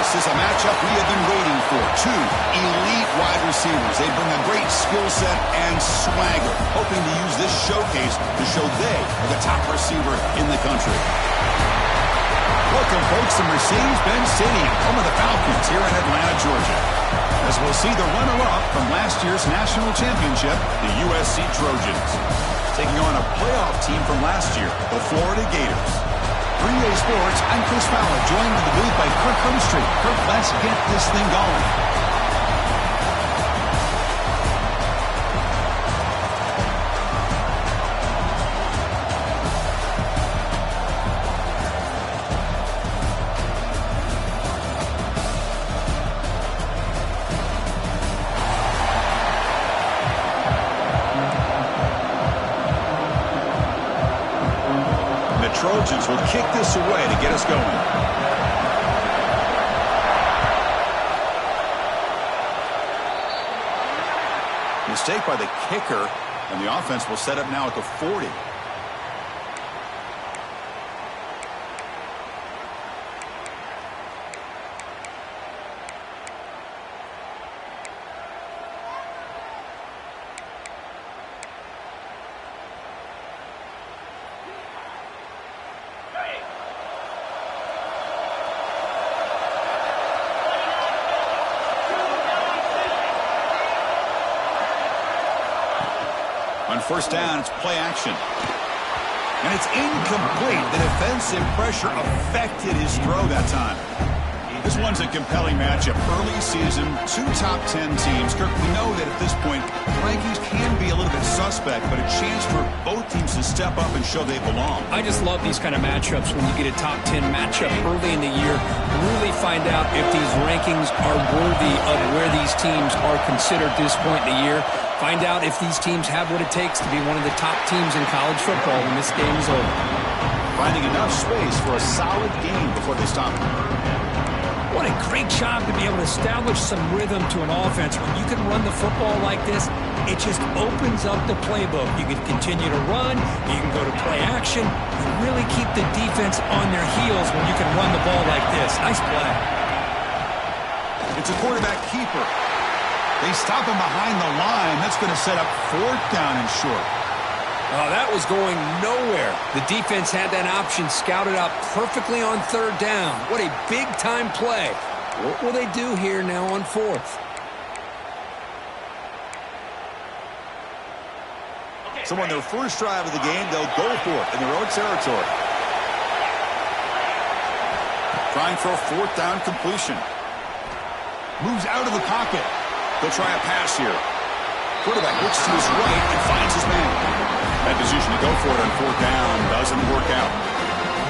This is a matchup we have been waiting for. Two elite wide receivers. They bring a great skill set and swagger, hoping to use this showcase to show they are the top receiver in the country. Welcome, folks, to Mercedes-Benz Stadium, home of the Falcons here in Atlanta, Georgia. As we'll see the runner-up from last year's national championship, the USC Trojans, taking on a playoff team from last year, the Florida Gators. 3A Sports, I'm Chris Fowler, joined in the booth by Kirk Herbstreit. Kirk, let's get this thing going. Trojans will kick this away to get us going. Mistake by the kicker, and the offense will set up now at the 40. On first down, it's play action. And it's incomplete. The defensive pressure affected his throw that time. This one's a compelling matchup. Early season, two top 10 teams. Kirk, we know that at this point, rankings can be a little bit suspect, but a chance for both teams to step up and show they belong. I just love these kind of matchups when you get a top 10 matchup early in the year. Really find out if these rankings are worthy of where these teams are considered this point in the year. Find out if these teams have what it takes to be one of the top teams in college football when this game is over. Finding enough space for a solid game before they stop it. What a great job to be able to establish some rhythm to an offense. When you can run the football like this, it just opens up the playbook. You can continue to run. You can go to play action. You really keep the defense on their heels when you can run the ball like this. Nice play. It's a quarterback keeper. They stop him behind the line. That's going to set up fourth down and short. Oh, that was going nowhere. The defense had that option scouted out perfectly on third down. What a big-time play. What will they do here now on fourth? So on their first drive of the game, they'll go for it in their own territory. Trying for a fourth down completion. Moves out of the pocket. They'll try a pass here. Quarterback looks to his right and finds his man. That decision to go for it on fourth down doesn't work out.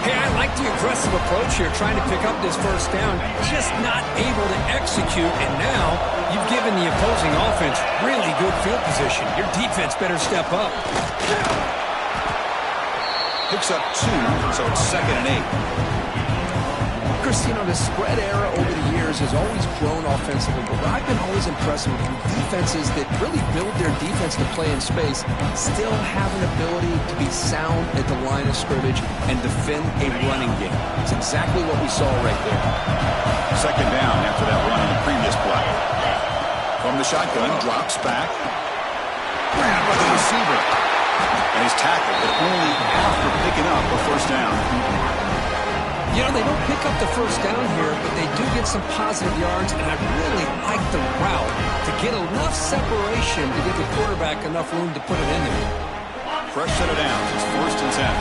Hey, I like the aggressive approach here, trying to pick up this first down, just not able to execute, and now you've given the opposing offense really good field position. Your defense better step up. Picks up 2, so it's 2nd and 8. Chris, you know, the spread era over the years has always grown offensively, but what I've been always impressed with defenses that really build their defense to play in space still have an ability to be sound at the line of scrimmage and defend a running game. It's exactly what we saw right there. 2nd down after that run on the previous play. From the shotgun, drops back. Grab by the receiver. And he's tackled, but only after picking up a first down. You know, they don't pick up the first down here, but they do get some positive yards, and I really like the route to get enough separation to give the quarterback enough room to put it in there. Fresh set of downs. It's 1st and 10.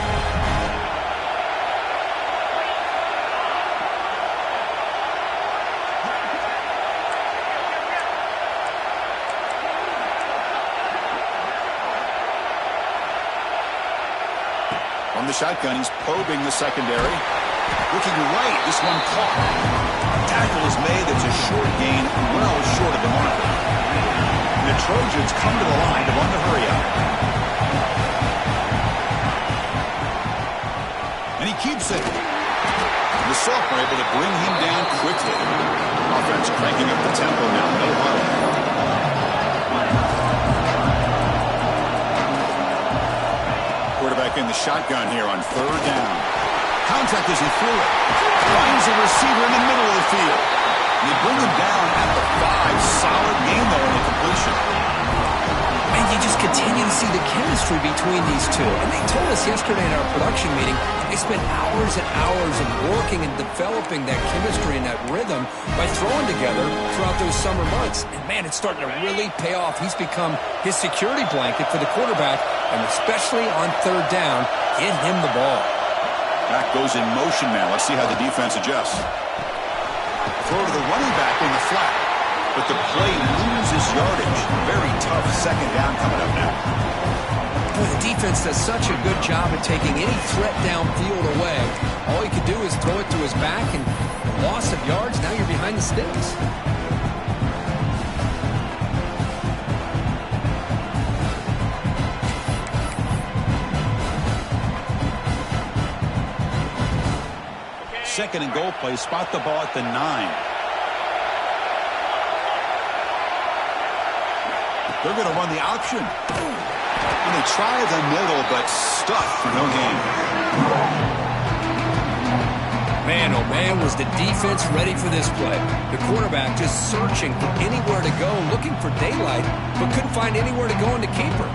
From the shotgun, he's probing the secondary. Looking right, this one caught. Tackle is made. It's a short gain, well short of the marker. And the Trojans come to the line to run the hurry up. And he keeps it. The sophomore able to bring him down quickly. Offense cranking up the tempo now. No huddle. Quarterback in the shotgun here on 3rd down. Contact as he threw it. Finds a receiver in the middle of the field. You bring him down at the 5. Solid game, though, in the completion. And you just continue to see the chemistry between these two. And they told us yesterday in our production meeting, they spent hours and hours of working and developing that chemistry and that rhythm by throwing together throughout those summer months. And, man, it's starting to really pay off. He's become his security blanket for the quarterback, and especially on third down, get him the ball. Back goes in motion now. Let's see how the defense adjusts. Throw to the running back in the flat. But the play loses yardage. Very tough second down coming up now. Boy, the defense does such a good job at taking any threat downfield away. All you can do is throw it to his back, and loss of yards, now you're behind the sticks. Second and goal play. Spot the ball at the 9. They're going to run the option. And they try the middle, but stuffed for no gain. Man, oh man, was the defense ready for this play. The quarterback just searching for anywhere to go, looking for daylight, but couldn't find anywhere to go in the keeper.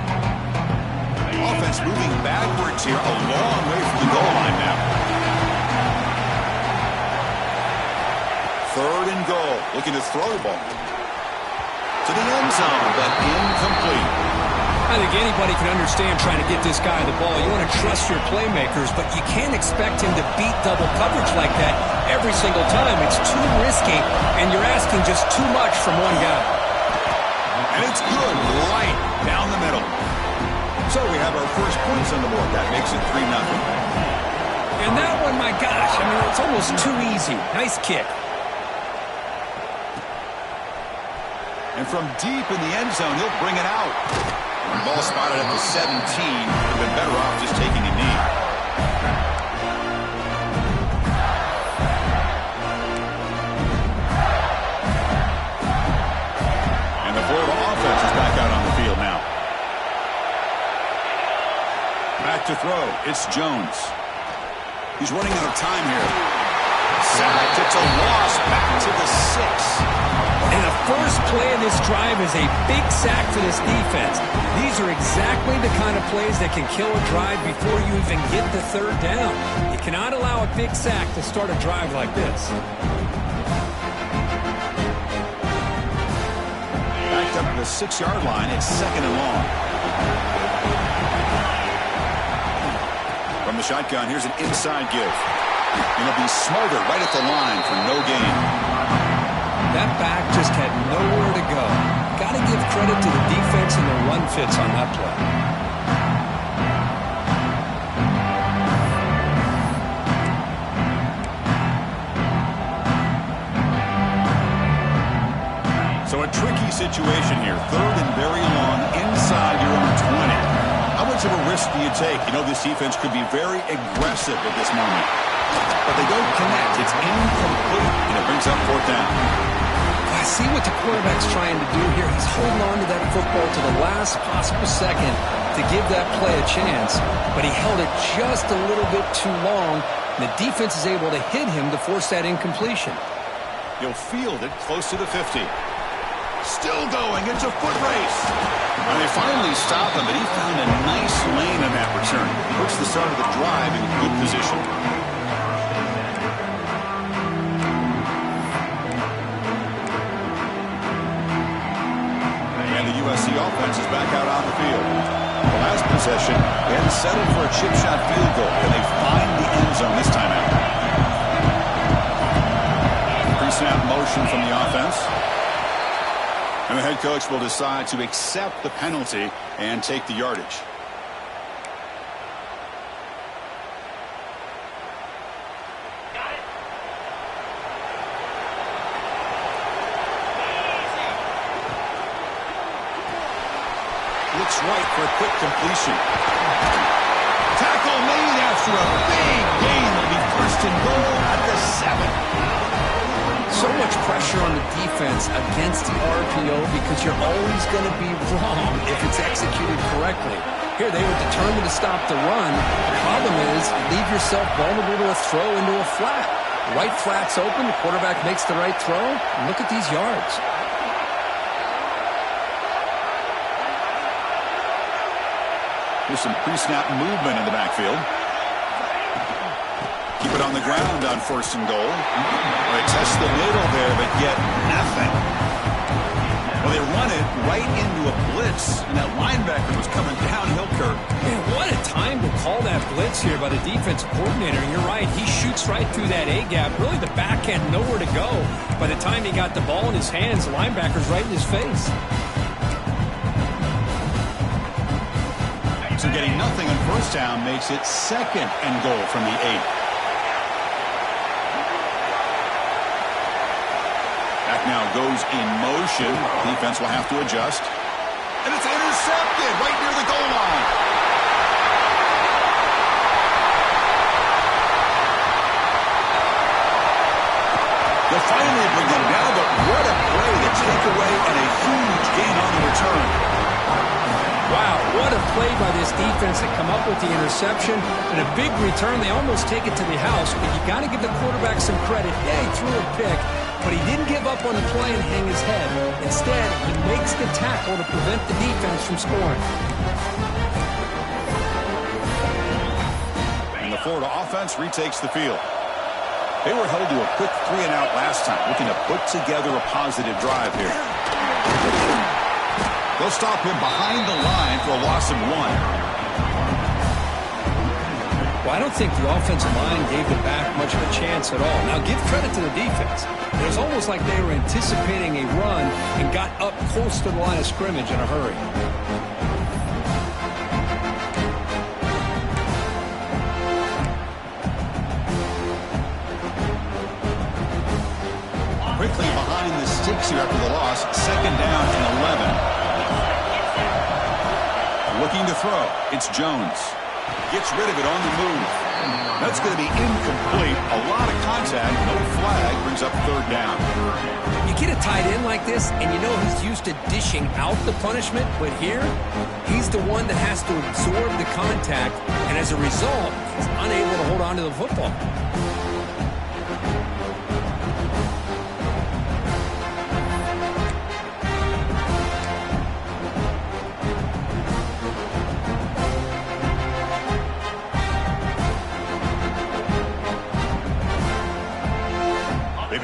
Offense moving backwards here, a long way from the goal line now. Third and goal, looking to throw the ball to the end zone, but incomplete. I think anybody can understand trying to get this guy the ball. You want to trust your playmakers, but you can't expect him to beat double coverage like that every single time. It's too risky, and you're asking just too much from one guy. And it's good, right down the middle. So we have our first points on the board. That makes it 3-0. And that one, my gosh, I mean, it's almost too easy. Nice kick. And from deep in the end zone, he'll bring it out. Ball spotted at the 17. Would have been better off just taking a knee. And the Florida offense is back out on the field now. Back to throw. It's Jones. He's running out of time here. Sacked. It's a loss. Back to the 6. And the first play of this drive is a big sack for this defense. These are exactly the kind of plays that can kill a drive before you even get the third down. You cannot allow a big sack to start a drive like this. Backed up to the 6-yard line. It's second and long. From the shotgun, here's an inside give. And it'll be smothered right at the line for no gain. That back just had nowhere to go. Got to give credit to the defense and the run fits on that play. So a tricky situation here. Third and very long inside your own 20. How much of a risk do you take? You know, this defense could be very aggressive at this moment. But they don't connect. It's incomplete, and it brings up fourth down. I see what the quarterback's trying to do here. He's holding on to that football to the last possible second to give that play a chance, but he held it just a little bit too long, and the defense is able to hit him to force that incompletion. He'll field it close to the 50. Still going. It's a foot race. And they finally stop him, but he found a nice lane on that return. Puts the start of the drive in good position. USC offense is back out on the field. The last possession, they had to settle for a chip shot field goal. Can they find the end zone this time out? Pre-snap motion from the offense. And the head coach will decide to accept the penalty and take the yardage. Looks right for a quick completion. Tackle made after a big gain. Will be first and goal at the 7. So much pressure on the defense against the RPO because you're always going to be wrong if it's executed correctly. Here, they were determined to stop the run. The problem is, you leave yourself vulnerable to a throw into a flat. Right flat's open. The quarterback makes the right throw. And look at these yards. Here's some pre-snap movement in the backfield. Keep it on the ground on 1st and goal. They test the middle there, but get nothing. Well, they run it right into a blitz, and that linebacker was coming downhill, Kirk. Man, what a time to call that blitz here by the defensive coordinator. And you're right, he shoots right through that A-gap. Really, the back had nowhere to go. By the time he got the ball in his hands, the linebacker's right in his face. So getting nothing on 1st down makes it 2nd and goal from the 8. Back now goes in motion. Defense will have to adjust. And it's intercepted right near the goal line. They'll finally bring them down, but what a play to take away and a huge gain on the return. Wow, what a play by this defense to come up with the interception and a big return. They almost take it to the house, but you got to give the quarterback some credit. Yeah, he threw a pick, but he didn't give up on the play and hang his head. Instead, he makes the tackle to prevent the defense from scoring. And the Florida offense retakes the field. They were held to a quick 3-and-out last time, looking to put together a positive drive here. They'll stop him behind the line for a loss of 1. Well, I don't think the offensive line gave the back much of a chance at all. Now, give credit to the defense. It was almost like they were anticipating a run and got up close to the line of scrimmage in a hurry. Quickly behind the sticks here after the loss. 2nd down and 11. Looking to throw. It's Jones. Gets rid of it on the move. That's going to be incomplete. A lot of contact. No flag. Brings up 3rd down. You get a tight end like this, and you know he's used to dishing out the punishment, but here, he's the one that has to absorb the contact, and as a result, he's unable to hold on to the football.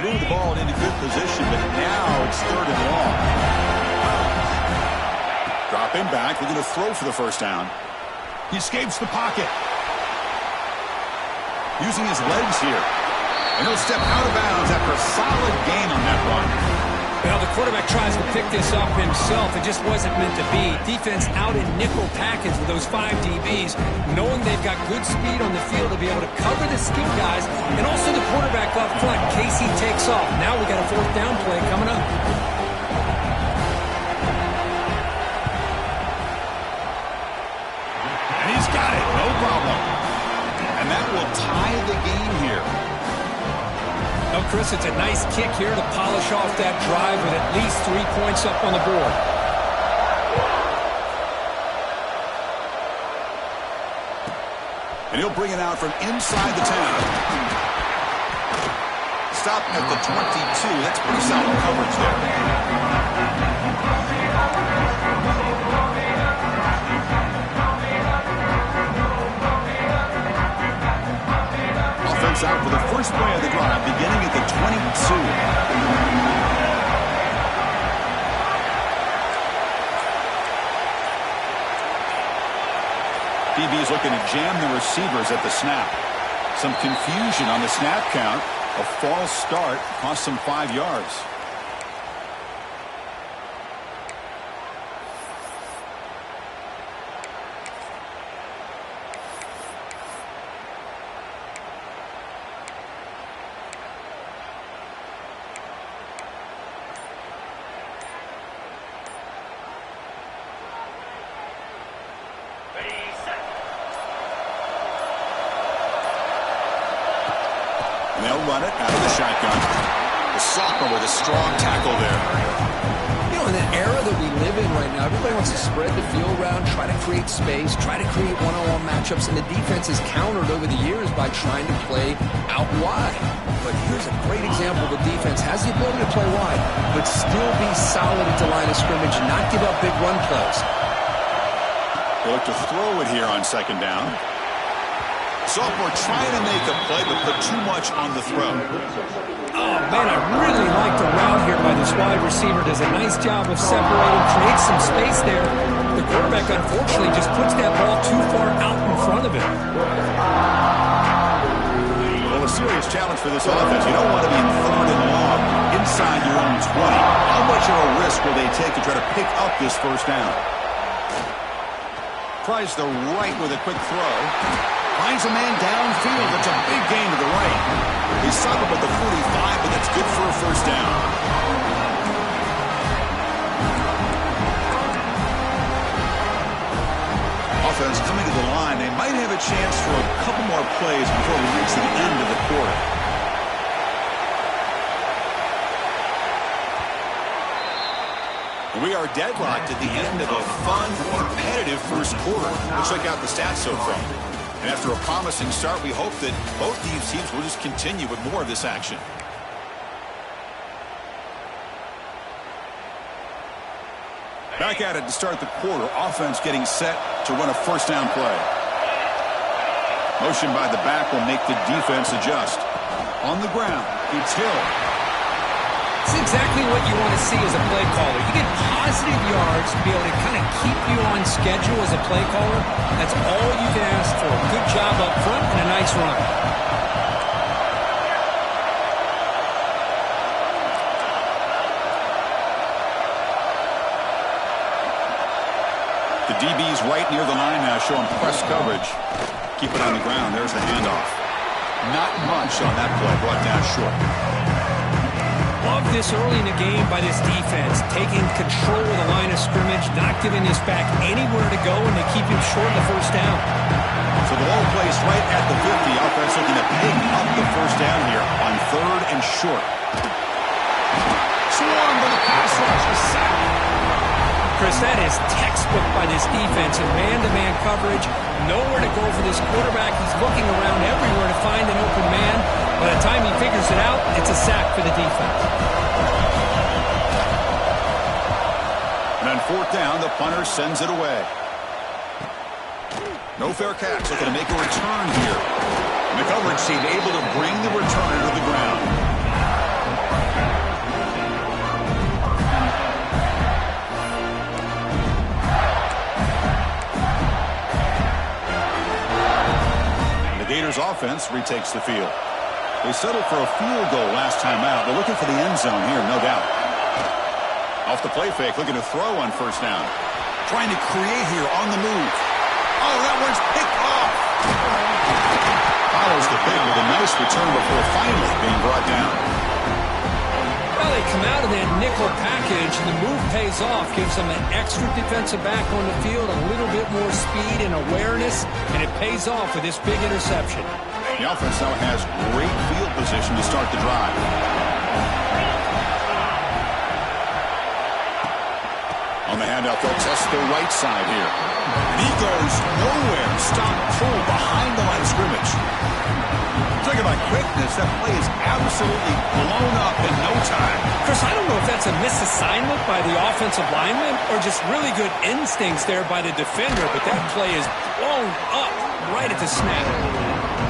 Moved the ball into good position, but now it's 3rd and long. Dropping back, looking to throw for the 1st down. He escapes the pocket. Using his legs here. And he'll step out of bounds after a solid gain on that run. Well, the quarterback tries to pick this up himself. It just wasn't meant to be. Defense out in nickel package with those 5 DBs, knowing they've got good speed on the field to be able to cover the skill guys, and also the quarterback up front. Casey takes off. Now we got a 4th down play coming up. And he's got it. No problem. And that will tie the game here. Oh, Chris, it's a nice kick here to polish off that drive with at least 3 points up on the board. And he'll bring it out from inside the 10. Stop at the 22. That's pretty solid coverage there. Offense out for the first play of the drive, beginning at the 22. DB's looking to jam the receivers at the snap. Some confusion on the snap count. A false start cost them 5 yards. And they'll run it out of the shotgun. The sophomore with a strong tackle there. You know, in the era that we live in right now, now. Everybody wants to spread the field around, try to create space, try to create one-on-one matchups, and the defense has countered over the years by trying to play out wide. But here's a great example. The defense has the ability to play wide, but still be solid at the line of scrimmage, not give up big run plays. They look to throw it here on second down. Sophomore trying to make a play, but put too much on the throw. Oh, man, I really like the route here by this wide receiver. Does a nice job of separating, creates some space there. The quarterback, unfortunately, just puts that ball too far out in front of him. Well, a serious challenge for this offense. You don't want to be in third and long inside your own 20. How much of a risk will they take to try to pick up this first down? Tries the right with a quick throw. Finds a man downfield. That's a big gain to the right. He stopped him at the 45, but that's good for a first down. Offense coming to the line. They might have a chance for a couple more plays before we reach the end of the quarter. We are deadlocked at the end of a fun, competitive first quarter. Let's check out the stats so far. And after a promising start, we hope that both these teams will just continue with more of this action. Back at it to start the quarter. Offense getting set to run a first down play. Motion by the back will make the defense adjust. On the ground, it's Hill. It's exactly what you want to see as a play caller. You get positive yards to be able to kind of keep you on schedule as a play caller. That's all you can ask for. Good job up front and a nice run. The DB's right near the line now, showing press coverage. Keep it on the ground. There's the handoff. Not much on that play. Brought down short. Love this early in the game by this defense, taking control of the line of scrimmage, not giving this back anywhere to go, and they keep him short of the first down. So the ball placed right at the 50. Offense looking to pick up the first down here on third and short. Swarmed by the pass rush. A sack. Chris, that is textbook by this defense in man-to-man coverage. Nowhere to go for this quarterback. He's looking around everywhere to find an open man. By the time he figures it out, it's a sack for the defense. And on fourth down, the punter sends it away. No fair catch. Looking to make a return here. And the coverage team able to bring the returner to the ground. Gators offense retakes the field. They settled for a field goal last time out. They're looking for the end zone here, no doubt. Off the play fake, looking to throw on first down. Trying to create here on the move. Oh, that one's picked off. Follows the pick with a nice return before finally being brought down. Well, they come out of that nickel package, and the move pays off. Gives them an extra defensive back on the field, a little bit more speed and awareness, and it pays off with this big interception. The offense now has great field position to start the drive. On the handout, they'll test the right side here. And he goes nowhere. Stop pull behind the line of scrimmage. Talk about quickness. That play is absolutely blown up in no time. Chris, I don't know if that's a misassignment by the offensive lineman or just really good instincts there by the defender, but that play is blown up right at the snap.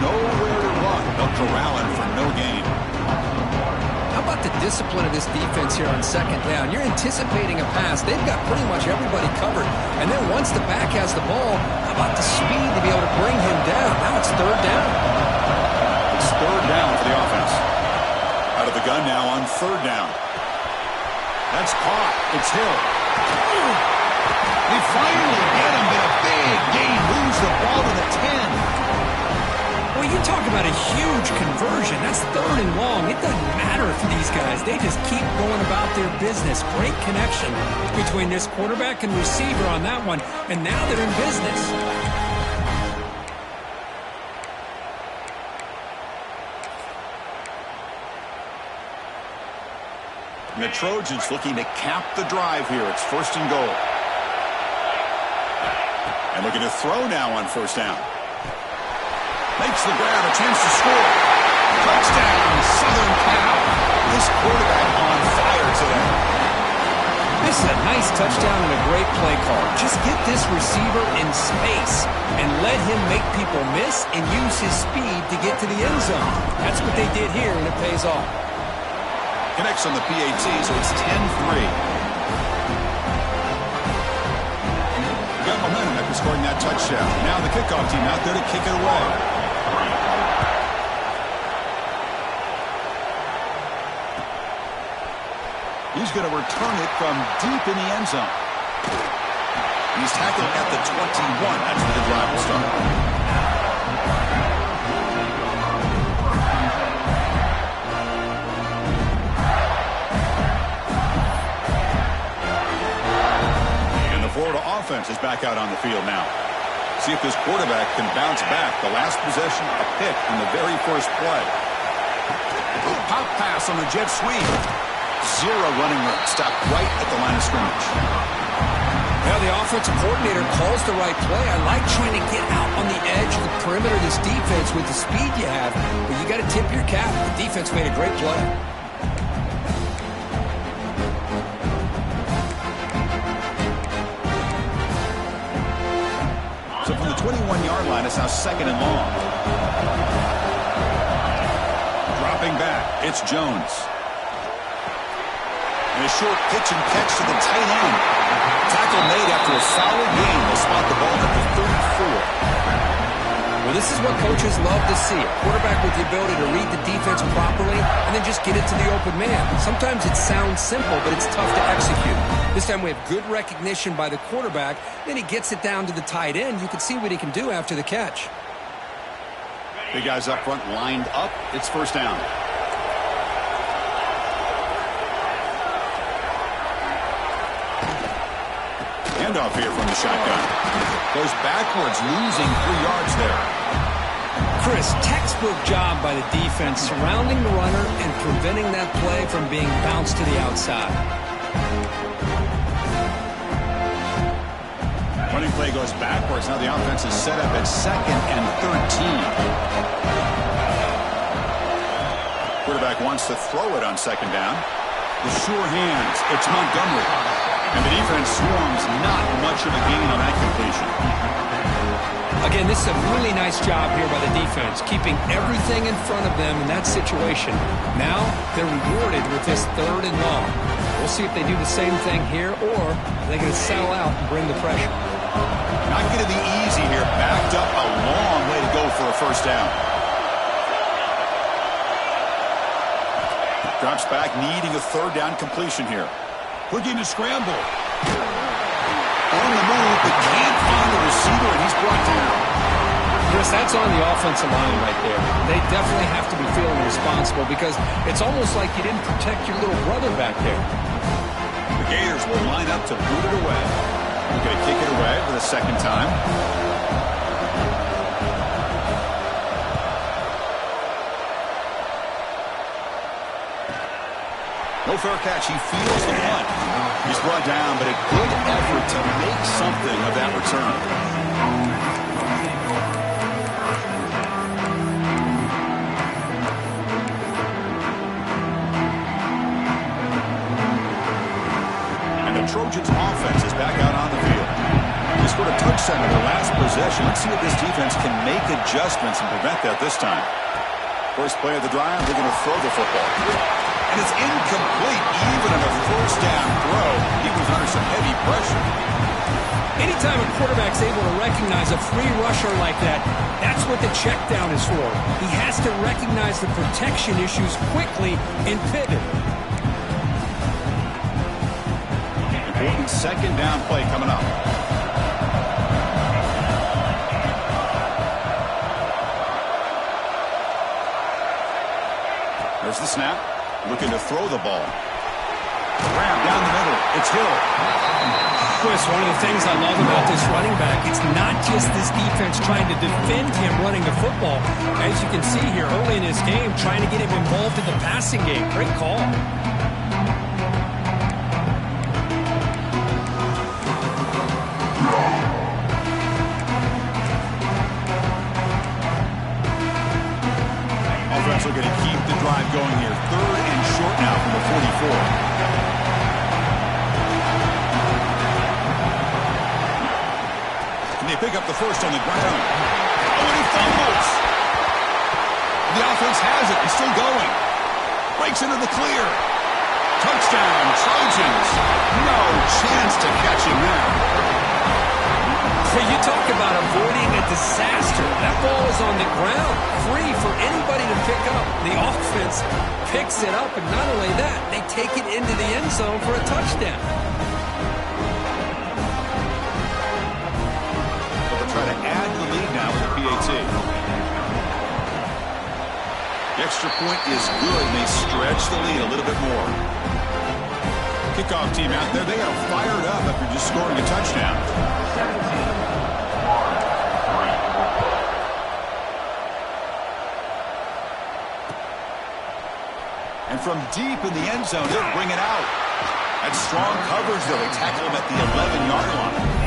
Nowhere to run. They'll corral him for no gain. How about the discipline of this defense here on second down? You're anticipating a pass. They've got pretty much everybody covered. And then once the back has the ball, how about the speed to be able to bring him down? Now it's third down. It's third down for the offense. Out of the gun now on third down. That's caught. It's Hill. They finally get him, but a big gain moves the ball to the 10. Well, you talk about a huge conversion. That's third and long. It doesn't matter for these guys. They just keep going about their business. Great connection between this quarterback and receiver on that one. And now they're in business. And the Trojans looking to cap the drive here. It's first and goal. And looking to throw now on first down. Makes the grab, a chance to score. Touchdown, Southern Cal. This quarterback on fire today. This is a nice touchdown and a great play call. Just get this receiver in space and let him make people miss and use his speed to get to the end zone. That's what they did here, and it pays off. Connects on the PAT, so it's 10-3. Got momentum after scoring that touchdown. Now the kickoff team out there to kick it away. He's going to return it from deep in the end zone. He's tackled at the 21. That's where the drive will start. And the Florida offense is back out on the field now. See if this quarterback can bounce back. The last possession, a pick in the very first play. Pop pass on the jet sweep. Zero running room. Stopped right at the line of scrimmage. Well, the offensive coordinator calls the right play. I like trying to get out on the edge of the perimeter of this defense with the speed you have, but you got to tip your cap. The defense made a great play. So from the 21-yard line, it's now second and long. Dropping back, it's Jones. And a short pitch and catch to the tight end. Tackle made after a solid gain. They'll spot the ball at the 34. Well, this is what coaches love to see. A quarterback with the ability to read the defense properly and then just get it to the open man. Sometimes it sounds simple, but it's tough to execute. This time we have good recognition by the quarterback. Then he gets it down to the tight end. You can see what he can do after the catch. Big guys up front lined up. It's first down. Handoff here from the shotgun. Goes backwards, losing 3 yards there. Chris, textbook job by the defense surrounding the runner and preventing that play from being bounced to the outside. Running play goes backwards. Now the offense is set up at 2nd and 13. Quarterback wants to throw it on second down. The sure hands. It's Montgomery. And the defense swarms, not much of a gain on that completion. Again, this is a really nice job here by the defense, keeping everything in front of them in that situation. Now they're rewarded with this 3rd and long. We'll see if they do the same thing here, or they're going to sell out and bring the pressure. Not going to be easy here. Backed up a long way to go for a first down. Drops back, needing a 3rd down completion here. Looking to scramble. On the move, but can't find the receiver, and he's brought down. Chris, that's on the offensive line right there. They definitely have to be feeling responsible because it's almost like you didn't protect your little brother back there. The Gators will line up to boot it away. They're going to kick it away for the 2nd time. No fair catch. He feels the punt. He's brought down, but a good effort to make something of that return. And the Trojans' offense is back out on the field. They scored a touchdown in their last possession. Let's see if this defense can make adjustments and prevent that this time. First play of the drive, they're going to throw the football. And it's incomplete, even on a first down throw. He was under some heavy pressure. Anytime a quarterback's able to recognize a free rusher like that, that's what the check down is for. He has to recognize the protection issues quickly and pivot. Important 2nd down play coming up. There's the snap. Looking to throw the ball. Grab down the middle. It's Hill. Chris, one of the things I love about this running back, it's not just this defense trying to defend him running the football. As you can see here early in this game, trying to get him involved in the passing game. Great call. offense looking to keep the drive going here. 3rd and short now from the 44. And they pick up the first on the ground. Oh, and he fumbles. The offense has it. He's still going. Breaks into the clear. Touchdown, Trojans. No chance to catch him there. You talk about avoiding a disaster. That ball is on the ground, free for anybody to pick up. The offense picks it up, and not only that, they take it into the end zone for a touchdown. But they'll try to add to the lead now with the PAT. The extra point is good, and they stretch the lead a little bit more. Kickoff team out there, they are fired up after just scoring a touchdown. And from deep in the end zone, they'll bring it out. That's strong coverage, though. They tackle him at the 11-yard line.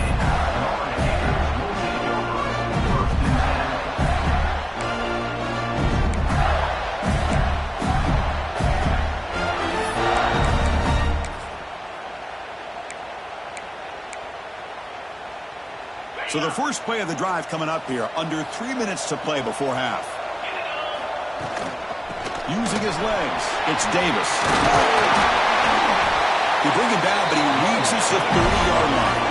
So the first play of the drive coming up here, under 3 minutes to play before half. Using his legs, it's Davis. They bring him down, but he reaches the 30-yard line.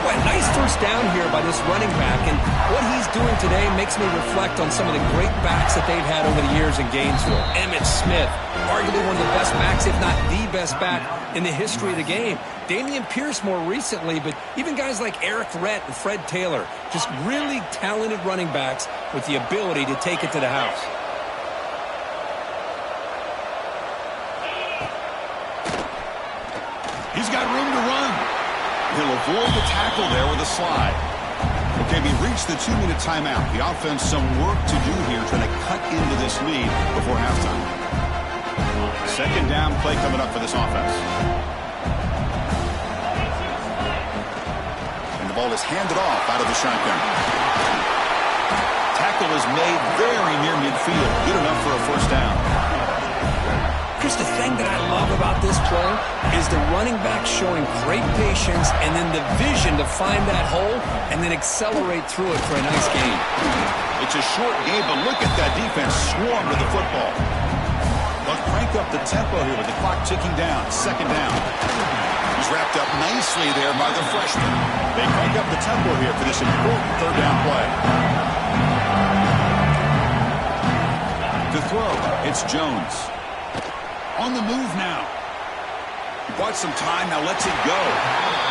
Boy, nice first down here by this running back, and what he's doing today makes me reflect on some of the great backs that they've had over the years in Gainesville. Emmitt Smith, arguably one of the best backs, if not the best back in the history of the game. Dameon Pierce more recently, but even guys like Eric Rhett and Fred Taylor, just really talented running backs with the ability to take it to the house. He's got room to run. He'll avoid the tackle there with a slide. Okay, we reached the 2-minute timeout. The offense some work to do here, trying to cut into this lead before halftime. Second down play coming up for this offense. And the ball is handed off out of the shotgun. Tackle is made very near midfield. Good enough for a first down. Chris, the thing that I love about this play is the running back showing great patience and then the vision to find that hole and then accelerate through it for a nice gain. It's a short game, but look at that defense swarm with the football. They'll crank up the tempo here with the clock ticking down. Second down. He's wrapped up nicely there by the freshman. They crank up the tempo here for this important third down play. To throw, it's Jones. On the move now. He bought some time, now lets it go.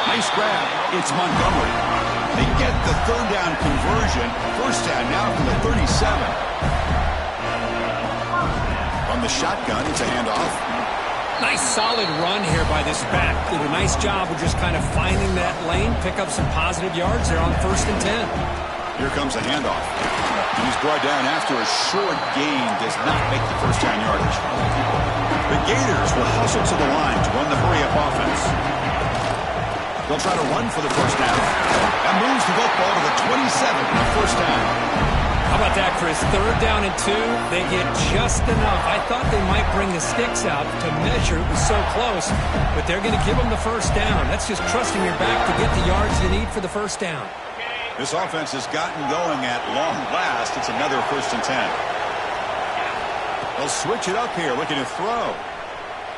Nice grab. It's Montgomery. They get the third down conversion. First down now from the 37. From the shotgun, it's a handoff. Nice solid run here by this back. Did a nice job of just kind of finding that lane, pick up some positive yards there on 1st and 10. Here comes a handoff. And he's brought down after a short gain, does not make the first down yardage. The Gators will hustle to the line to run the hurry-up offense. They'll try to run for the first down. That moves the football to the 27 on the first down. How about that, Chris? Third down and 2. They get just enough. I thought they might bring the sticks out to measure. It was so close, but they're going to give them the first down. That's just trusting your back to get the yards you need for the first down. This offense has gotten going at long last. It's another 1st and 10. They'll switch it up here, looking to throw.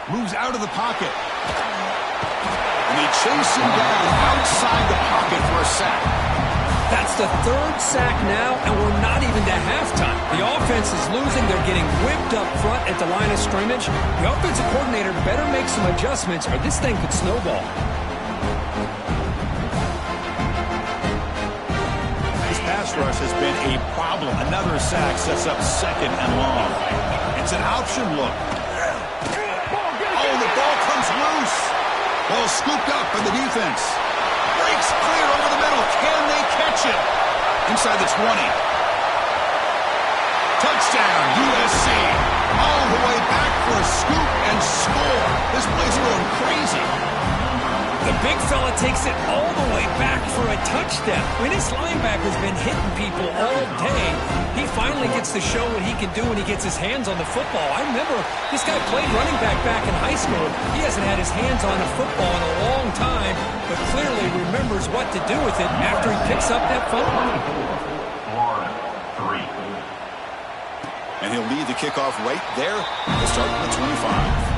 Moves out of the pocket. And they chase him down outside the pocket for a sack. That's the 3rd sack now, and we're not even to halftime. The offense is losing. They're getting whipped up front at the line of scrimmage. The offensive coordinator better make some adjustments, or this thing could snowball. Pass rush has been a problem. Another sack sets up 2nd and long. It's an option look. Oh, the ball comes loose. Well, scooped up by the defense. Breaks clear over the middle. Can they catch it? Inside the 20. Touchdown, USC. All the way back for a scoop and score. This place going crazy. The big fella takes it all the way back for a touchdown. I mean, this linebacker's been hitting people all day. He finally gets to show what he can do when he gets his hands on the football. I remember this guy played running back in high school. He hasn't had his hands on a football in a long time, but clearly remembers what to do with it after he picks up that fumble. And he'll lead the kickoff right there. We'll start at the 25.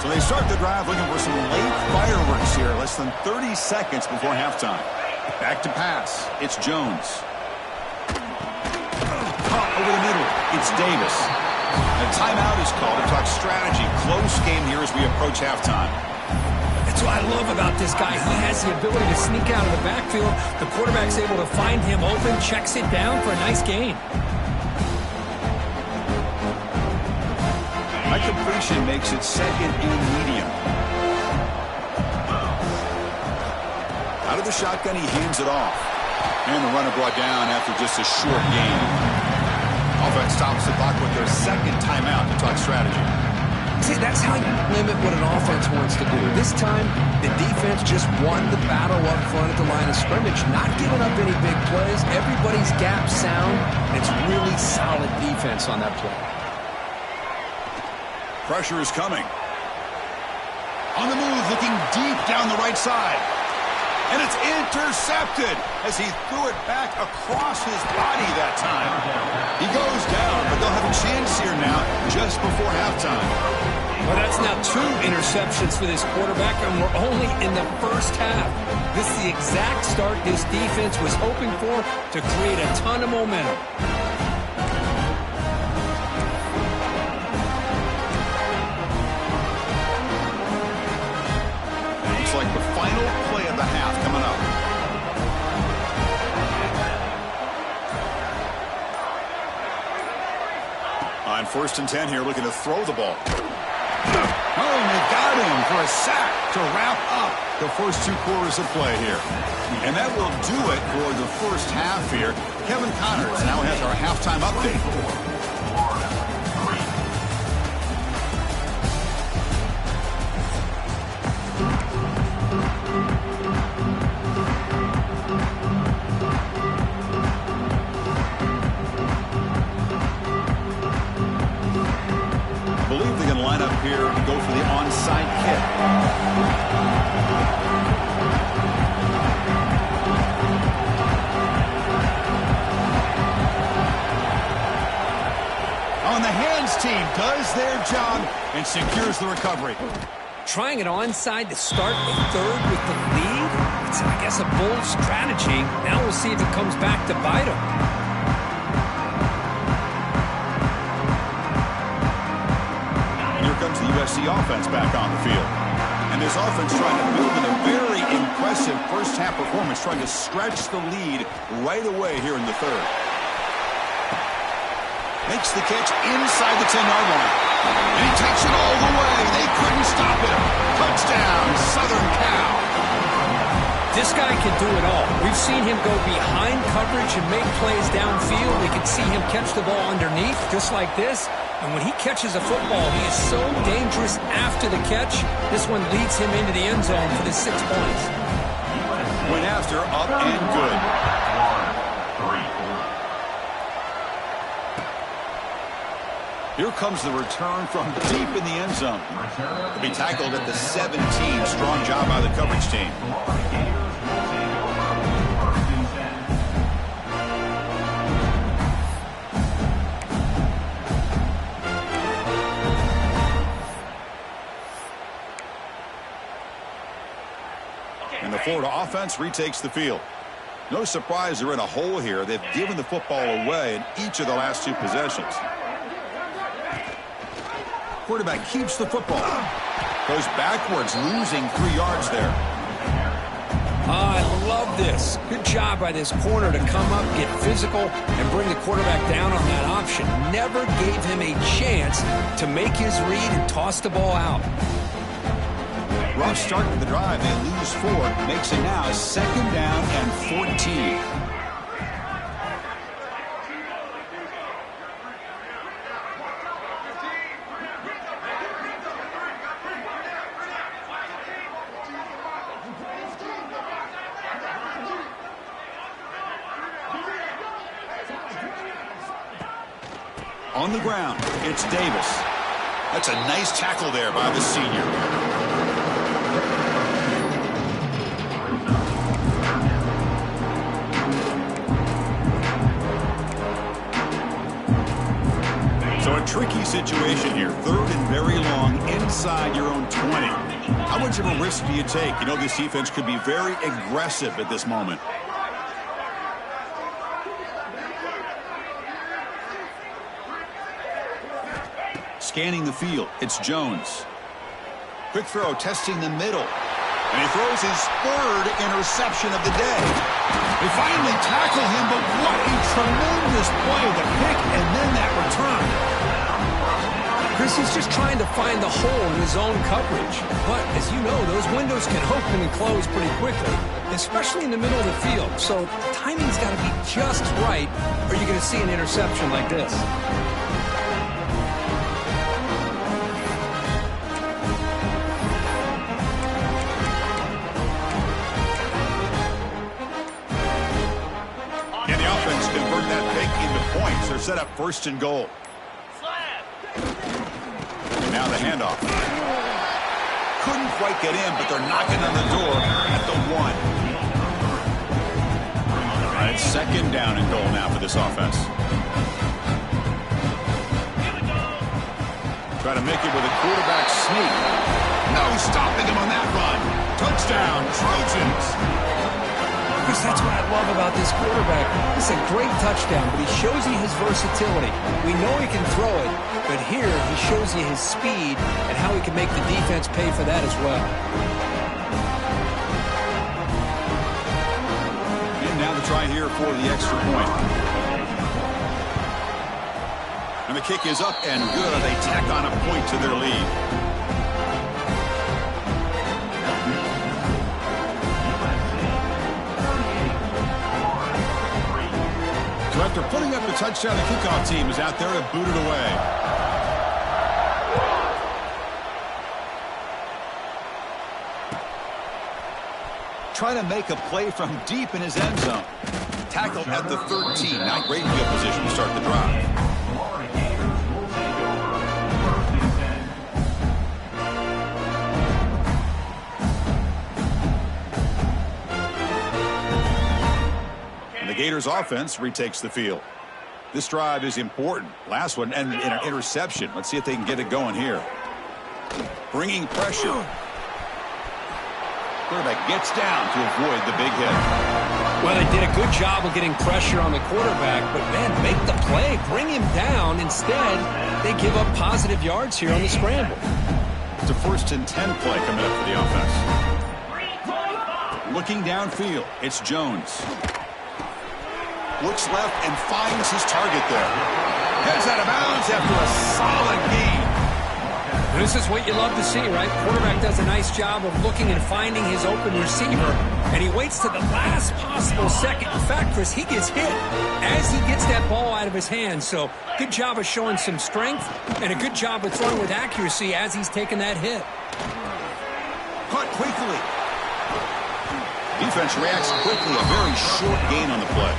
They start the drive looking for some late fireworks here. Less than 30 seconds before halftime. Back to pass. It's Jones. Caught over the middle. It's Davis. A timeout is called to talk strategy. Close game here as we approach halftime. That's what I love about this guy. He has the ability to sneak out of the backfield. The quarterback's able to find him open, checks it down for a nice gain. Completion makes it second and medium. Out of the shotgun, he hands it off. And the runner brought down after just a short gain. Offense stops the clock with their second timeout to talk strategy. See, that's how you limit what an offense wants to do. This time, the defense just won the battle up front at the line of scrimmage, not giving up any big plays. Everybody's gap sound. It's really solid defense on that play. Pressure is coming. On the move, looking deep down the right side. And it's intercepted as he threw it back across his body that time. He goes down, but they'll have a chance here now just before halftime. Well, that's now 2 interceptions for this quarterback, and we're only in the first half. This is the exact start this defense was hoping for to create a ton of momentum. Like the final play of the half coming up. On 1st and 10 here, looking to throw the ball. Oh, and they got him for a sack to wrap up the first 2 quarters of play here. And that will do it for the first half here. Kevin Connors now has our halftime update. Here and go for the onside kick. On the hands team does their job and secures the recovery. Trying it onside to start the third with the lead. It's, I guess, a bold strategy. Now we'll see if it comes back to bite him. Comes the USC offense back on the field. And this offense trying to build in a very impressive first half performance, trying to stretch the lead right away here in the third. Makes the catch inside the 10-yard line. And he takes it all the way. They couldn't stop him. Touchdown, Southern Cal. This guy can do it all. We've seen him go behind coverage and make plays downfield. We can see him catch the ball underneath, just like this. And when he catches a football, he is so dangerous after the catch. This one leads him into the end zone for the 6 points. Went after, up and good. Here comes the return from deep in the end zone. To be tackled at the 17. Strong job by the coverage team. And the Florida offense retakes the field. No surprise they're in a hole here. They've given the football away in each of the last 2 possessions. Quarterback keeps the football. Goes backwards, losing 3 yards there. I love this. Good job by this corner to come up, get physical, and bring the quarterback down on that option. Never gave him a chance to make his read and toss the ball out. Rough start to the drive. They lose 4. Makes it now 2nd down and 14. On the ground, it's Davis. That's a nice tackle there by the senior. So a tricky situation here. 3rd and very long inside your own 20. How much of a risk do you take? You know, this defense could be very aggressive at this moment. Scanning the field, it's Jones. Quick throw, testing the middle. And he throws his 3rd interception of the day. They finally tackle him, but what a tremendous play. The pick and then that return. Chris, he's just trying to find the hole in his own coverage. But, as you know, those windows can open and close pretty quickly, especially in the middle of the field. So the timing's got to be just right, or you're going to see an interception like this. They're set up 1st and goal. And now the handoff. Couldn't quite get in, but they're knocking on the door at the 1. All right, 2nd down and goal now for this offense. Try to make it with a quarterback sneak. No stopping him on that run. Touchdown, Trojans. Chris, that's what I love about this quarterback. It's a great touchdown, but he shows you his versatility. We know he can throw it, but here he shows you his speed and how he can make the defense pay for that as well. And now the try here for the extra point. And the kick is up and good. They tack on a point to their lead. So after putting up the touchdown, the kickoff team is out there to boot it away. Trying to make a play from deep in his end zone. Tackled at the 13. Not great field position to start the drive. Gators offense retakes the field. This drive is important. Last one and an interception. Let's see if they can get it going here. Bringing pressure. Quarterback gets down to avoid the big hit. Well, they did a good job of getting pressure on the quarterback, but man, make the play. Bring him down. Instead, they give up positive yards here on the scramble. It's a 1st and 10 play coming up for the offense. Looking downfield, it's Jones. Looks left and finds his target there. Heads out of bounds after a solid gain. This is what you love to see, right? Quarterback does a nice job of looking and finding his open receiver, and he waits to the last possible second. In fact, Chris, he gets hit as he gets that ball out of his hands. So good job of showing some strength and a good job of throwing with accuracy as he's taking that hit. Caught quickly. Defense reacts quickly. A very short gain on the play.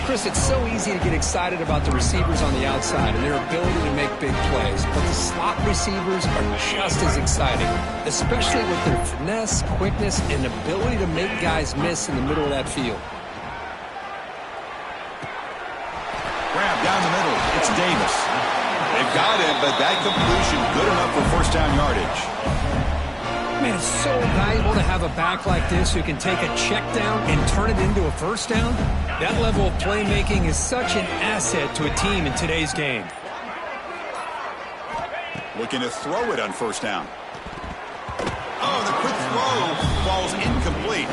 Chris, it's so easy to get excited about the receivers on the outside and their ability to make big plays, but the slot receivers are just as exciting, especially with their finesse, quickness, and ability to make guys miss in the middle of that field. Grab down the middle. It's Davis. They've got it, but that completion good enough for 1st down yardage. Man, it's so valuable to have a back like this who can take a check down and turn it into a 1st down. That level of playmaking is such an asset to a team in today's game. Looking to throw it on 1st down. Oh, the quick throw falls incomplete.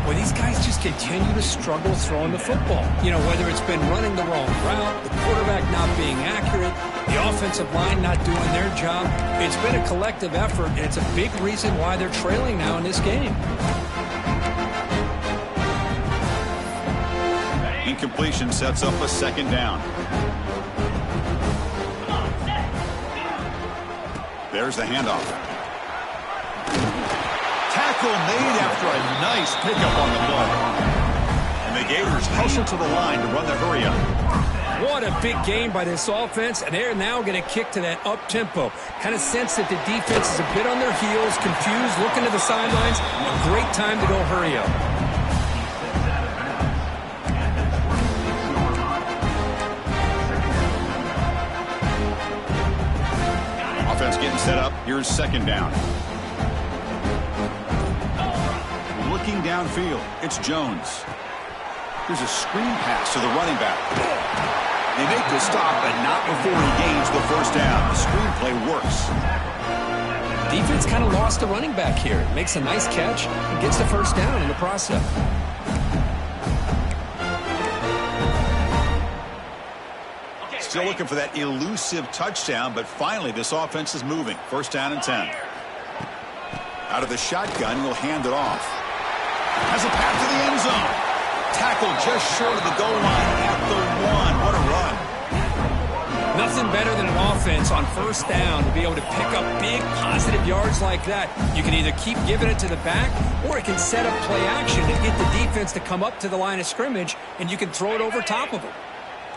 Well, these guys just continue to struggle throwing the football. You know, whether it's been running the wrong route, the quarterback not being accurate, the offensive line not doing their job. It's been a collective effort, and it's a big reason why they're trailing now in this game. Incompletion sets up a 2nd down. There's the handoff. Tackle made after a nice pickup on the play. And the Gators hustle to the line to run the hurry up. What a big game by this offense, and they're now going to kick to that up-tempo. Kind of sense that the defense is a bit on their heels, confused, looking to the sidelines. A great time to go hurry up. Offense getting set up. Here's second down. Looking downfield, it's Jones. Here's a screen pass to the running back. They make the stop, but not before he gains the first down. The screenplay works. Defense kind of lost the running back here. Makes a nice catch and gets the first down in the process. Still looking for that elusive touchdown, but finally this offense is moving. First down and 10. Out of the shotgun, he'll hand it off. Has a path to the end zone. Tackled just short of the goal line at the 1. What a run. Nothing better than an offense on first down to be able to pick up big positive yards like that. You can either keep giving it to the back, or it can set up play action and get the defense to come up to the line of scrimmage, and you can throw it over top of them.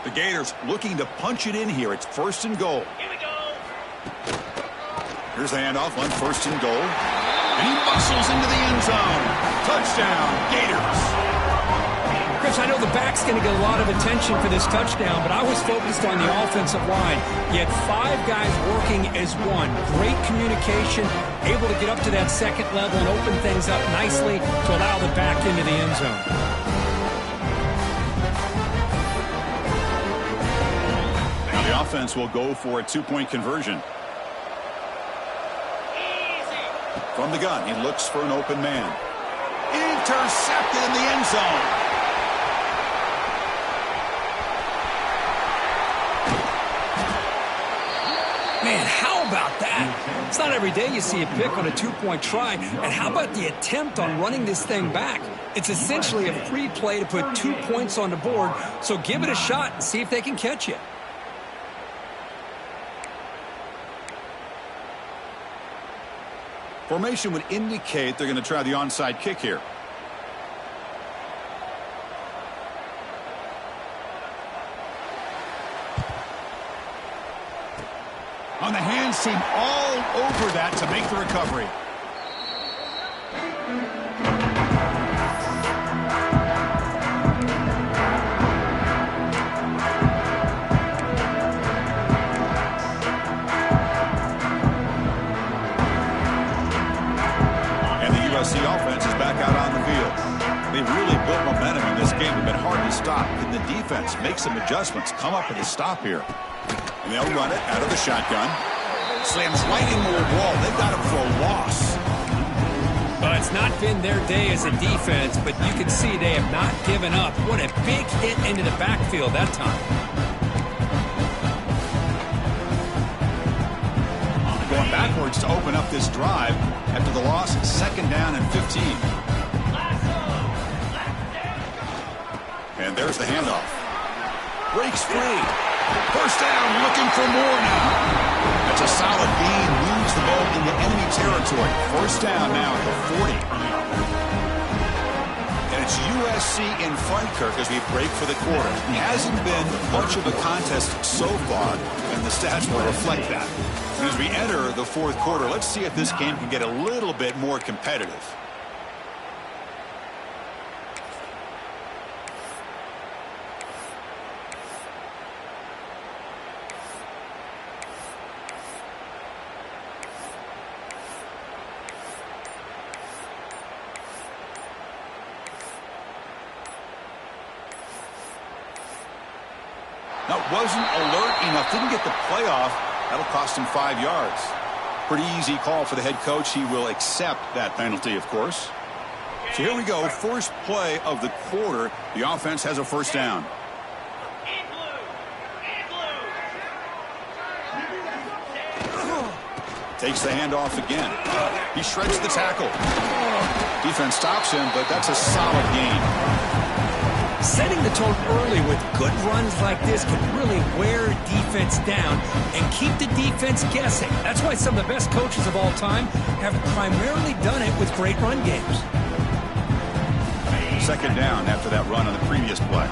The Gators looking to punch it in here. It's first and goal. Here we go. Here's the handoff on first and goal. And he muscles into the end zone. Touchdown, Gators. Chris, I know the back's going to get a lot of attention for this touchdown, but I was focused on the offensive line. You had 5 guys working as one. Great communication, able to get up to that second level and open things up nicely to allow the back into the end zone. Now the offense will go for a 2-point conversion. From the gun, he looks for an open man. Intercepted in the end zone. Man, how about that? It's not every day you see a pick on a 2-point try. And how about the attempt on running this thing back? It's essentially a free play to put 2 points on the board, so give it a shot and see if they can catch it. Formation would indicate they're going to try the onside kick here. On the hands team all over that to make the recovery. And the USC offense is back out on the field. They've really built momentum in this game. It's been hard to stop. Can the defense make some adjustments? Come up with a stop here. And they'll run it out of the shotgun. Slams right into a wall. They've got him for a loss. Well, it's not been their day as a defense, but you can see they have not given up. What a big hit into the backfield that time. Going backwards to open up this drive after the loss. Second down and 15. And there's the handoff. Breaks free. First down, looking for more now. That's a solid gain, moves the ball into enemy territory. First down now at the 40. And it's USC in front, Kirk, as we break for the quarter. It hasn't been much of a contest so far, and the stats will reflect that. And as we enter the fourth quarter, let's see if this game can get a little bit more competitive. Now, wasn't alert enough, didn't get the playoff. That'll cost him 5 yards. Pretty easy call for the head coach. He will accept that penalty, of course. So here we go. First play of the quarter. The offense has a first down. Takes the handoff again. He shreds the tackle. Defense stops him, but that's a solid gain. Setting the tone early with good runs like this can really wear defense down and keep the defense guessing. That's why some of the best coaches of all time have primarily done it with great run games. Second down after that run on the previous play.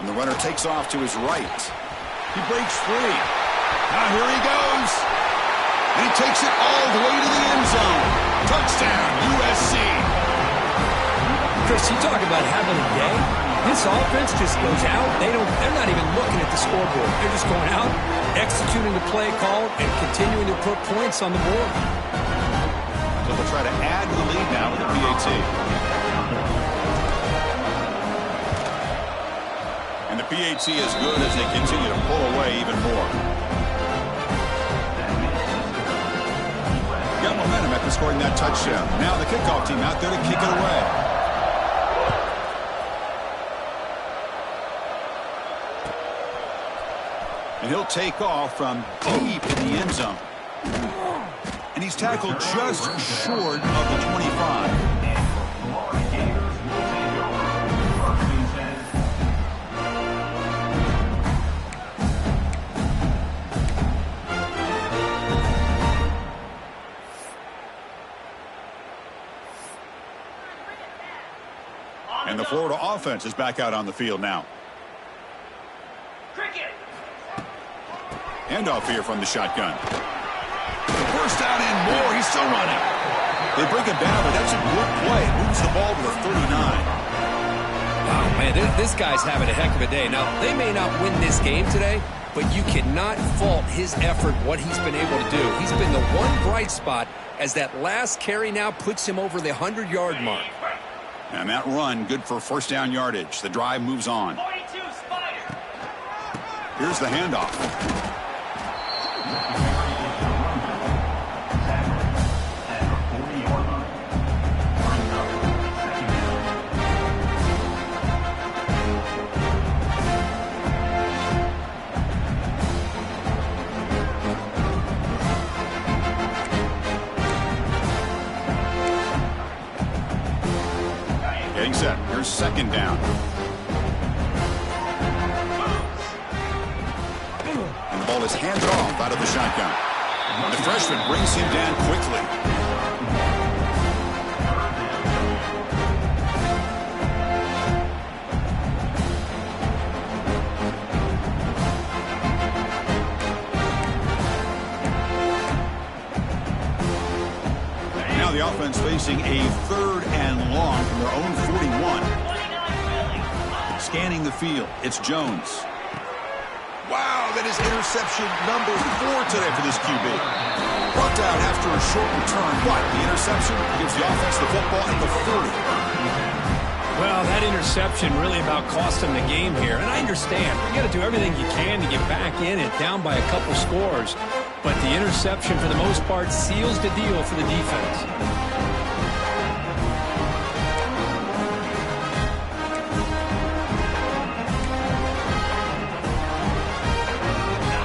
And the runner takes off to his right. He breaks free. Now here he goes. And he takes it all the way to the end zone. Touchdown, USC. Chris, you talk about having a day. This offense just goes out. They're not even looking at the scoreboard. They're just going out, executing the play call, and continuing to put points on the board. So they'll try to add to the lead now with the PAT. And the PAT is good as they continue to pull away even more. Got momentum after scoring that touchdown. Now the kickoff team out there to kick it away. And he'll take off from deep in the end zone. And he's tackled just short of the 25. And the Florida offense is back out on the field now. Handoff here from the shotgun. The first down and more. He's still running. They break it down, but that's a good play. Moves the ball to the 39. Wow, man, this guy's having a heck of a day. Now, they may not win this game today, but you cannot fault his effort, what he's been able to do. He's been the one bright spot as that last carry now puts him over the 100-yard mark. And that run, good for first down yardage. The drive moves on. Here's the handoff. Getting set. Here's second down. And the ball is handed off out of the shotgun. The freshman brings him down quickly. Now the offense facing a third and long from their own 41. Scanning the field, it's Jones. Wow, that is interception number 4 today for this QB. Brought down after a short return. What? The interception gives the offense the football at the 40. Well, that interception really about cost them the game here. And I understand. You got to do everything you can to get back in it, down by a couple scores. But the interception, for the most part, seals the deal for the defense.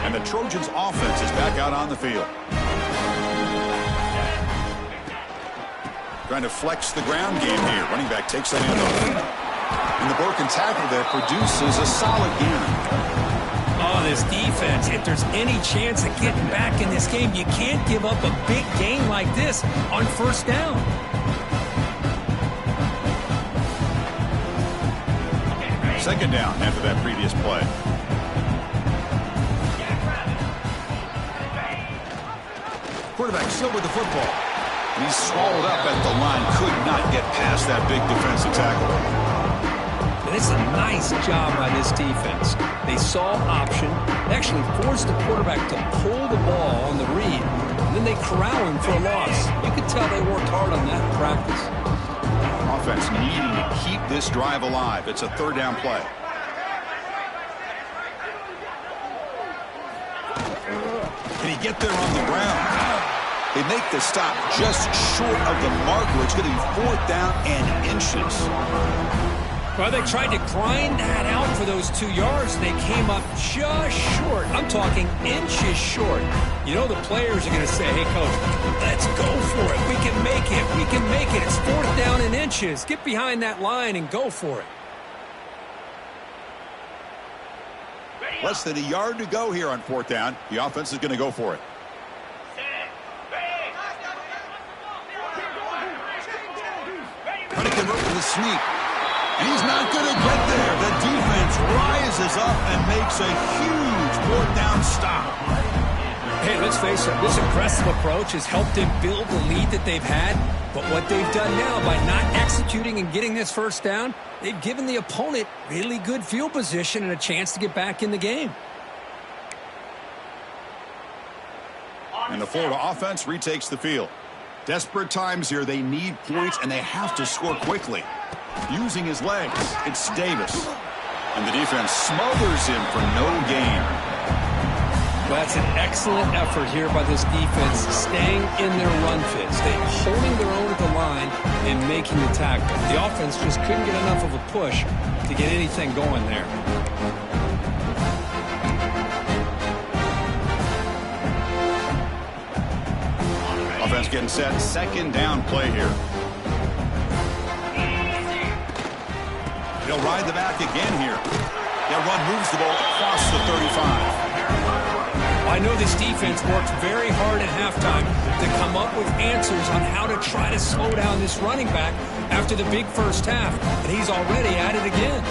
And the Trojans' offense is back out on the field. Trying to flex the ground game here. Running back takes the handoff. And the broken tackle there produces a solid gain. Oh, this defense, if there's any chance of getting back in this game, you can't give up a big gain like this on first down. Second down after that previous play. Quarterback still with the football. And he's swallowed up at the line. Could not get past that big defensive tackle. And it's a nice job by this defense. They saw option. They actually forced the quarterback to pull the ball on the read. And then they corral him for a loss. You could tell they worked hard on that in practice. Offense needing to keep this drive alive. It's a third down play. Can he get there on the ground? They make the stop just short of the marker. It's going to be fourth down and inches. Well, they tried to grind that out for those 2 yards. They came up just short. I'm talking inches short. You know the players are going to say, hey, coach, let's go for it. We can make it. We can make it. It's fourth down and inches. Get behind that line and go for it. Less than a yard to go here on fourth down. The offense is going to go for it. Trying to convert with a sneak. And he's not going to get there. The defense rises rises up and makes a huge fourth down stop. Hey, let's face it, this aggressive approach has helped them build the lead that they've had. But what they've done now by not executing and getting this first down, they've given the opponent really good field position and a chance to get back in the game. And the Florida offense retakes the field. Desperate times here. They need points, and they have to score quickly. Using his legs, it's Davis. And the defense smothers him for no gain. Well, that's an excellent effort here by this defense, staying in their run fits. They're holding their own at the line and making the tackle. The offense just couldn't get enough of a push to get anything going there. Offense getting set. Second down play here. He'll ride the back again here. That run moves the ball across the 35. I know this defense worked very hard at halftime to come up with answers on how to try to slow down this running back after the big first half, and he's already at it again.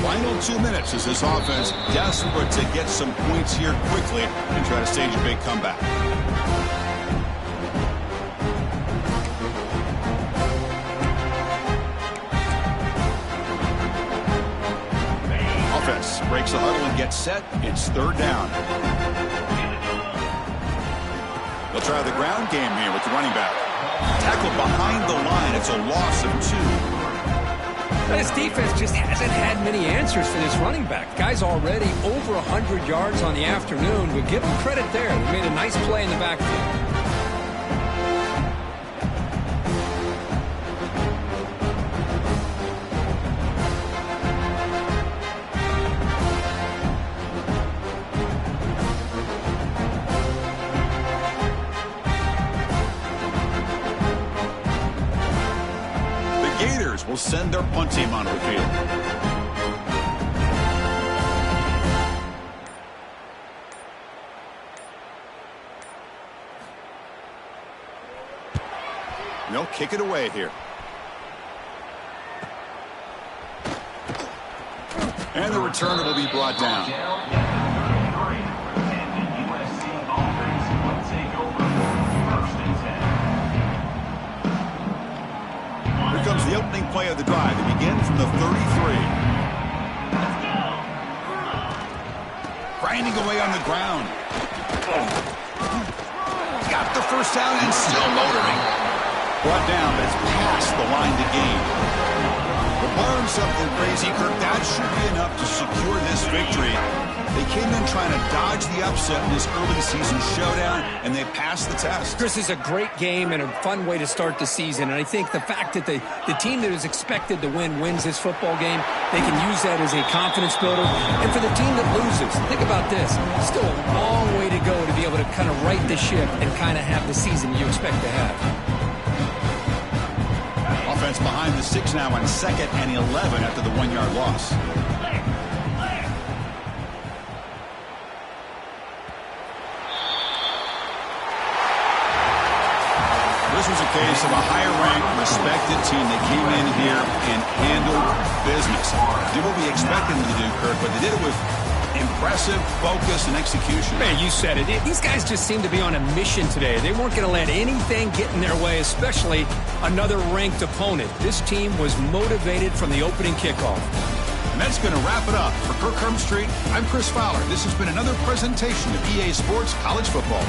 Final 2 minutes as this offense desperate to get some points here quickly and try to stage a big comeback. Offense breaks the huddle and gets set. It's third down. They'll try the ground game here with the running back. Tackled behind the line. It's a loss of 2. This defense just hasn't had many answers for this running back. The guy's already over 100 yards on the afternoon. But give him credit there. They made a nice play in the backfield. Will send their punt team onto the field. They'll kick it away here. And the returner will be brought down. Comes the opening play of the drive. It begins from the 33. Grinding away on the ground. Got the first down and still motoring. Brought down, but it's past the line to gain. But learn something crazy, Kirk. That should be enough to secure this victory. They came in trying to dodge the upset in this early season showdown, and they passed the test. Chris, is a great game and a fun way to start the season. And I think the fact that the team that is expected to win wins this football game, they can use that as a confidence builder. And for the team that loses, think about this. Still a long way to go to be able to kind of right the ship and kind of have the season you expect to have. Offense behind the 6 now on 2nd and 11 after the 1-yard loss. This was a case of a higher-ranked, respected team that came in here and handled business. Did what we expected them to do, Kirk, but they did it with impressive focus and execution. Man, you said it. These guys just seem to be on a mission today. They weren't going to let anything get in their way, especially another ranked opponent. This team was motivated from the opening kickoff. And that's going to wrap it up. For Kirk Herbstreit, I'm Chris Fowler. This has been another presentation of EA Sports College Football.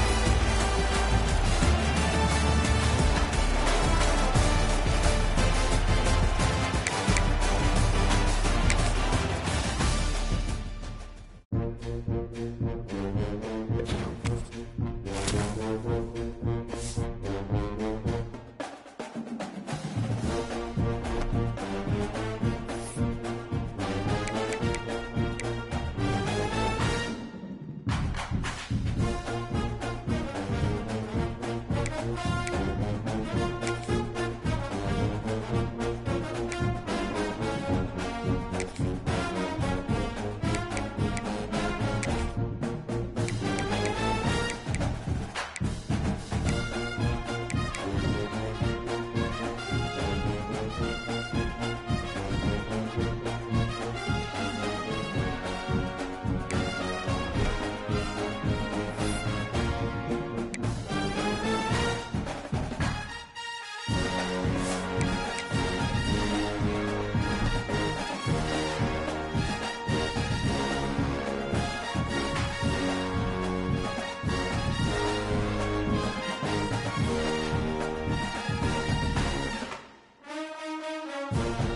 it.